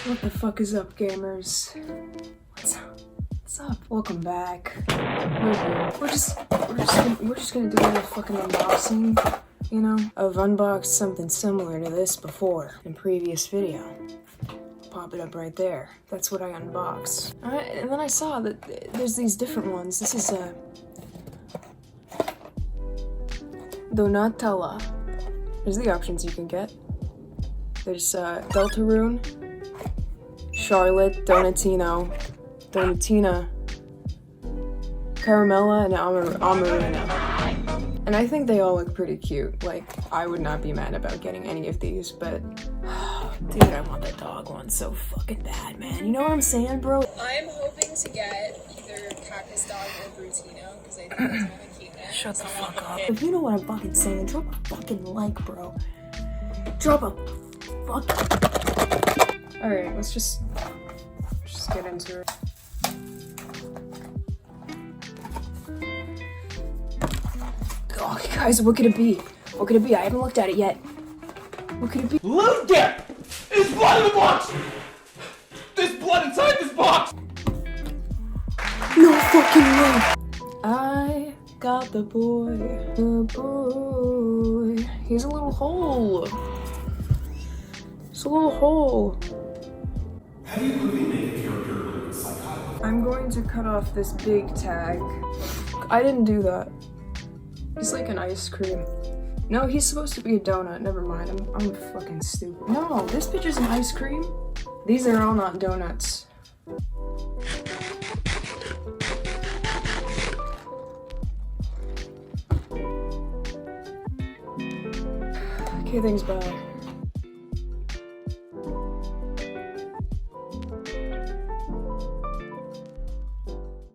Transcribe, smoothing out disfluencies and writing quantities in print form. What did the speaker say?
What the fuck is up, gamers? What's up? What's up? Welcome back. We're just gonna do a little fucking unboxing, you know? I've unboxed something similar to this before in previous video. I'll pop it up right there. That's what I unboxed. Alright, and then I saw that there's these different ones. This is a Donatella. There's the options you can get. There's Deltarune, Charlotte, Donatina, Caramella, and Amarina. And I think they all look pretty cute. Like, I would not be mad about getting any of these, but dude, I want the dog one so fucking bad, man. You know what I'm saying, bro? I'm hoping to get either Cactus Dog or Brutino, because I think that's one of the cuteness. Shut the fuck up. If you know what I'm fucking saying, drop a fucking like, bro. Drop a fuck. Alright, let's just get into it. Oh, guys, what could it be? What could it be? I haven't looked at it yet. What could it be? Look there! There's blood in the box! There's blood inside this box! No fucking way! I got the boy. He's a little hole. It's a little hole. How do you really make a character look psychotic? I'm going to cut off this big tag. I didn't do that. He's like an ice cream. No, he's supposed to be a donut. Never mind. I'm fucking stupid. No, this bitch is an ice cream. These are all not donuts. Okay, thanks, bye.